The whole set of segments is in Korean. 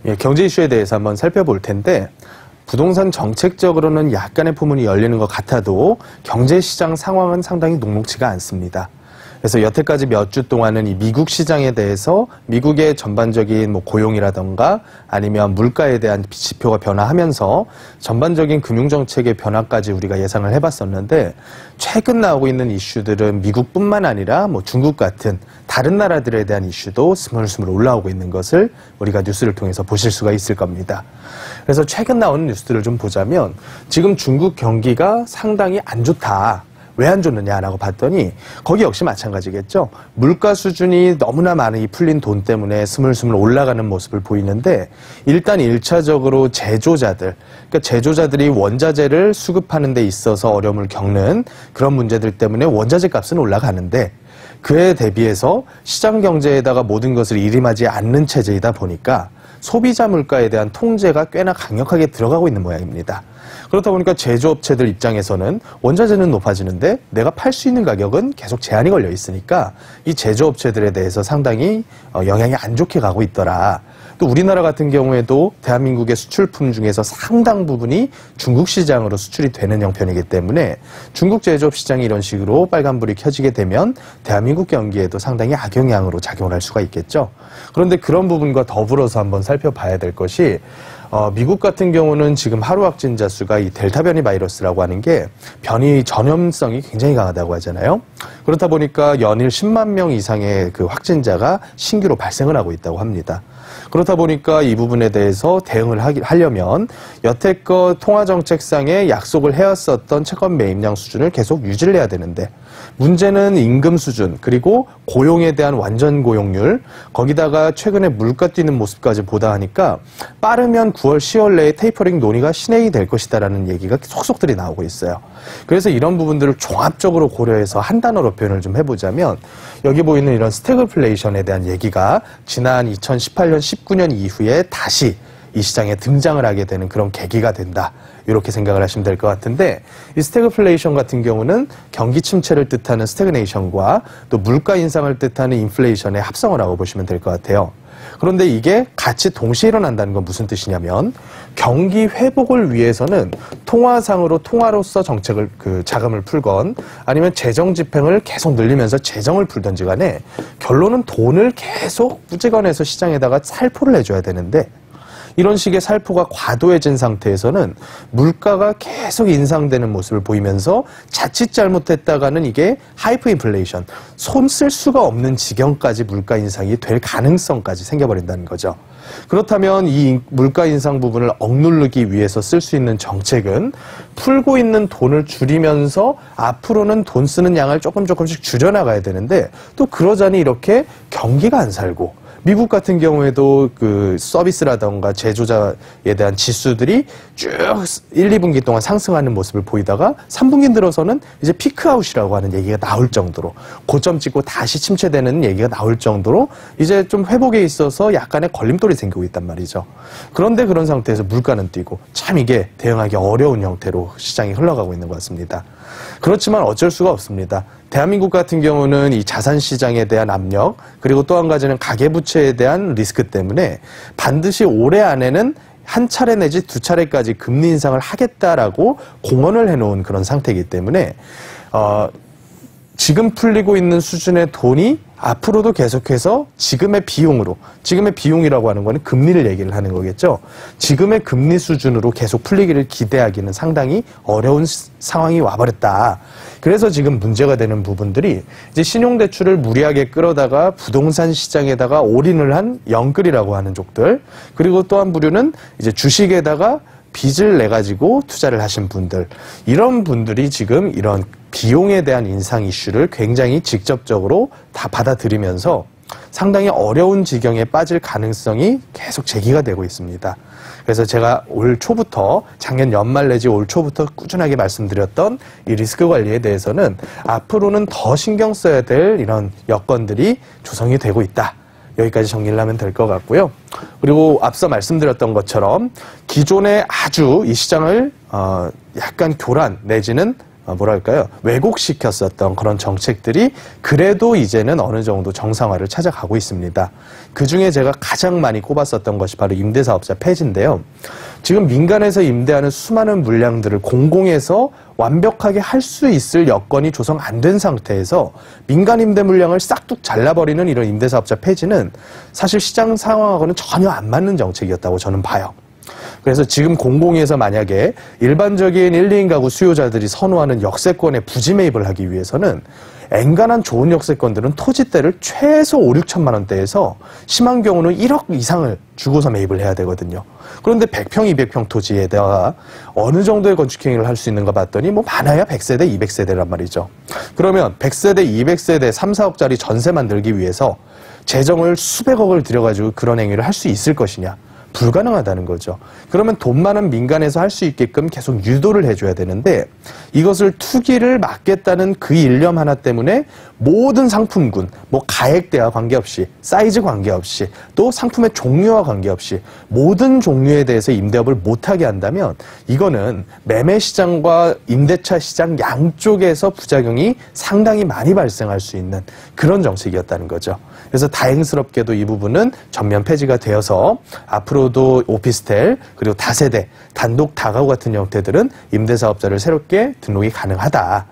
예, 경제 이슈에 대해서 한번 살펴볼 텐데 부동산 정책적으로는 약간의 포문이 열리는 것 같아도 경제시장 상황은 상당히 녹록지가 않습니다. 그래서 여태까지 몇 주 동안은 이 미국 시장에 대해서 미국의 전반적인 고용이라던가 아니면 물가에 대한 지표가 변화하면서 전반적인 금융정책의 변화까지 우리가 예상을 해봤었는데 최근 나오고 있는 이슈들은 미국뿐만 아니라 중국 같은 다른 나라들에 대한 이슈도 스물스물 올라오고 있는 것을 우리가 뉴스를 통해서 보실 수가 있을 겁니다. 그래서 최근 나오는 뉴스들을 좀 보자면 지금 중국 경기가 상당히 안 좋다. 왜 안 좋느냐라고 봤더니 거기 역시 마찬가지겠죠. 물가 수준이 너무나 많은 이 풀린 돈 때문에 스물스물 올라가는 모습을 보이는데 일단 1차적으로 제조자들, 그러니까 제조자들이 원자재를 수급하는 데 있어서 어려움을 겪는 그런 문제들 때문에 원자재 값은 올라가는데 그에 대비해서 시장 경제에다가 모든 것을 일임하지 않는 체제이다 보니까 소비자 물가에 대한 통제가 꽤나 강력하게 들어가고 있는 모양입니다. 그렇다 보니까 제조업체들 입장에서는 원자재는 높아지는데 내가 팔 수 있는 가격은 계속 제한이 걸려 있으니까 이 제조업체들에 대해서 상당히 영향이 안 좋게 가고 있더라. 또 우리나라 같은 경우에도 대한민국의 수출품 중에서 상당 부분이 중국 시장으로 수출이 되는 형편이기 때문에 중국 제조업 시장이 이런 식으로 빨간불이 켜지게 되면 대한민국 경기에도 상당히 악영향으로 작용을 할 수가 있겠죠. 그런데 그런 부분과 더불어서 한번 살펴봐야 될 것이 미국 같은 경우는 지금 하루 확진자 수가 이 델타 변이 바이러스라고 하는 게 변이 전염성이 굉장히 강하다고 하잖아요. 그렇다 보니까 연일 10만 명 이상의 그 확진자가 신규로 발생을 하고 있다고 합니다. 그렇다 보니까 이 부분에 대해서 대응을 하려면 여태껏 통화정책상에 약속을 해왔었던 채권 매입량 수준을 계속 유지를 해야 되는데 문제는 임금 수준 그리고 고용에 대한 완전 고용률 거기다가 최근에 물가 뛰는 모습까지 보다 하니까 빠르면 9월 10월 내에 테이퍼링 논의가 실행이 될 것이다라는 얘기가 속속들이 나오고 있어요. 그래서 이런 부분들을 종합적으로 고려해서 한 단어로 표현을 좀 해보자면 여기 보이는 이런 스태그플레이션에 대한 얘기가 지난 2018년 19년 이후에 다시 이 시장에 등장을 하게 되는 그런 계기가 된다. 이렇게 생각을 하시면 될 것 같은데 이 스태그플레이션 같은 경우는 경기 침체를 뜻하는 스태그네이션과 또 물가 인상을 뜻하는 인플레이션의 합성을 하고 보시면 될 것 같아요. 그런데 이게 같이 동시에 일어난다는 건 무슨 뜻이냐면 경기 회복을 위해서는 통화상으로 통화로서 정책을 자금을 풀건 아니면 재정 집행을 계속 늘리면서 재정을 풀던지 간에 결론은 돈을 계속 꾸지건해서 시장에다가 살포를 해줘야 되는데 이런 식의 살포가 과도해진 상태에서는 물가가 계속 인상되는 모습을 보이면서 자칫 잘못했다가는 이게 하이퍼 인플레이션, 손 쓸 수가 없는 지경까지 물가 인상이 될 가능성까지 생겨버린다는 거죠. 그렇다면 이 물가 인상 부분을 억누르기 위해서 쓸 수 있는 정책은 풀고 있는 돈을 줄이면서 앞으로는 돈 쓰는 양을 조금씩 줄여나가야 되는데 또 그러자니 이렇게 경기가 안 살고 미국 같은 경우에도 그 서비스라던가 제조자에 대한 지수들이 쭉 1, 2분기 동안 상승하는 모습을 보이다가 3분기 들어서는 이제 피크아웃이라고 하는 얘기가 나올 정도로 고점 찍고 다시 침체되는 얘기가 나올 정도로 이제 좀 회복에 있어서 약간의 걸림돌이 생기고 있단 말이죠. 그런데 그런 상태에서 물가는 뛰고 참 이게 대응하기 어려운 형태로 시장이 흘러가고 있는 것 같습니다. 그렇지만 어쩔 수가 없습니다. 대한민국 같은 경우는 이 자산 시장에 대한 압력 그리고 또 한 가지는 가계부채에 대한 리스크 때문에 반드시 올해 안에는 한 차례 내지 두 차례까지 금리 인상을 하겠다라고 공언을 해놓은 그런 상태이기 때문에 지금 풀리고 있는 수준의 돈이 앞으로도 계속해서 지금의 비용이라고 하는 거는 금리를 얘기를 하는 거겠죠. 지금의 금리 수준으로 계속 풀리기를 기대하기는 상당히 어려운 상황이 와버렸다. 그래서 지금 문제가 되는 부분들이 이제 신용대출을 무리하게 끌어다가 부동산 시장에다가 올인을 한 영끌이라고 하는 쪽들, 그리고 또 한 부류는 이제 주식에다가 빚을 내가지고 투자를 하신 분들, 이런 분들이 지금 이런 비용에 대한 인상 이슈를 굉장히 직접적으로 다 받아들이면서 상당히 어려운 지경에 빠질 가능성이 계속 제기가 되고 있습니다. 그래서 제가 올 초부터 작년 연말 내지 올 초부터 꾸준하게 말씀드렸던 이 리스크 관리에 대해서는 앞으로는 더 신경 써야 될 이런 여건들이 조성이 되고 있다. 여기까지 정리를 하면 될 것 같고요. 그리고 앞서 말씀드렸던 것처럼 기존에 아주 이 시장을 약간 교란 내지는 뭐랄까요, 왜곡시켰었던 그런 정책들이 그래도 이제는 어느 정도 정상화를 찾아가고 있습니다. 그중에 제가 가장 많이 꼽았었던 것이 바로 임대사업자 폐지인데요. 지금 민간에서 임대하는 수많은 물량들을 공공에서 완벽하게 할 수 있을 여건이 조성 안 된 상태에서 민간 임대 물량을 싹둑 잘라버리는 이런 임대사업자 폐지는 사실 시장 상황하고는 전혀 안 맞는 정책이었다고 저는 봐요. 그래서 지금 공공에서 만약에 일반적인 1, 2인 가구 수요자들이 선호하는 역세권에 부지 매입을 하기 위해서는 엔간한 좋은 역세권들은 토지대를 최소 5, 6천만 원대에서 심한 경우는 1억 이상을 주고서 매입을 해야 되거든요. 그런데 100평, 200평 토지에다가 어느 정도의 건축 행위를 할 수 있는가 봤더니 뭐 많아야 100세대, 200세대란 말이죠. 그러면 100세대, 200세대, 3, 4억짜리 전세 만들기 위해서 재정을 수백억을 들여가지고 그런 행위를 할 수 있을 것이냐? 불가능하다는 거죠. 그러면 돈 많은 민간에서 할 수 있게끔 계속 유도를 해줘야 되는데 이것을 투기를 막겠다는 그 일념 하나 때문에 모든 상품군, 뭐 가액대와 관계없이, 사이즈 관계없이, 또 상품의 종류와 관계없이 모든 종류에 대해서 임대업을 못하게 한다면 이거는 매매 시장과 임대차 시장 양쪽에서 부작용이 상당히 많이 발생할 수 있는 그런 정책이었다는 거죠. 그래서 다행스럽게도 이 부분은 전면 폐지가 되어서 앞으로도 오피스텔 그리고 다세대, 단독 다가구 같은 형태들은 임대사업자를 새롭게 등록이 가능하다.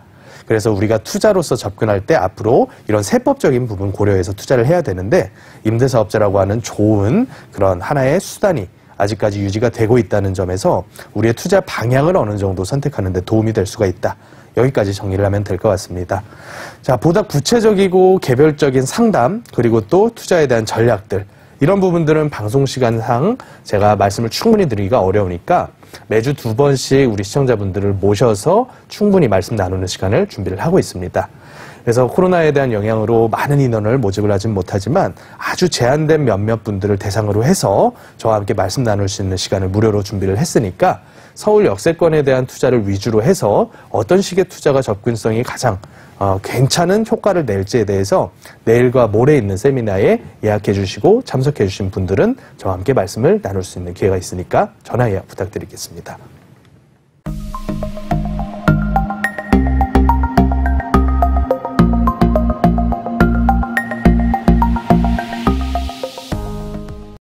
그래서 우리가 투자로서 접근할 때 앞으로 이런 세법적인 부분 고려해서 투자를 해야 되는데 임대사업자라고 하는 좋은 그런 하나의 수단이 아직까지 유지가 되고 있다는 점에서 우리의 투자 방향을 어느 정도 선택하는 데 도움이 될 수가 있다. 여기까지 정리를 하면 될 것 같습니다. 자, 보다 구체적이고 개별적인 상담 그리고 또 투자에 대한 전략들 이런 부분들은 방송 시간상 제가 말씀을 충분히 드리기가 어려우니까 매주 2번씩 우리 시청자분들을 모셔서 충분히 말씀 나누는 시간을 준비를 하고 있습니다. 그래서 코로나에 대한 영향으로 많은 인원을 모집을 하진 못하지만 아주 제한된 몇몇 분들을 대상으로 해서 저와 함께 말씀 나눌 수 있는 시간을 무료로 준비를 했으니까 서울 역세권에 대한 투자를 위주로 해서 어떤 식의 투자가 접근성이 가장 괜찮은 효과를 낼지에 대해서 내일과 모레 있는 세미나에 예약해 주시고 참석해 주신 분들은 저와 함께 말씀을 나눌 수 있는 기회가 있으니까 전화 예약 부탁드리겠습니다.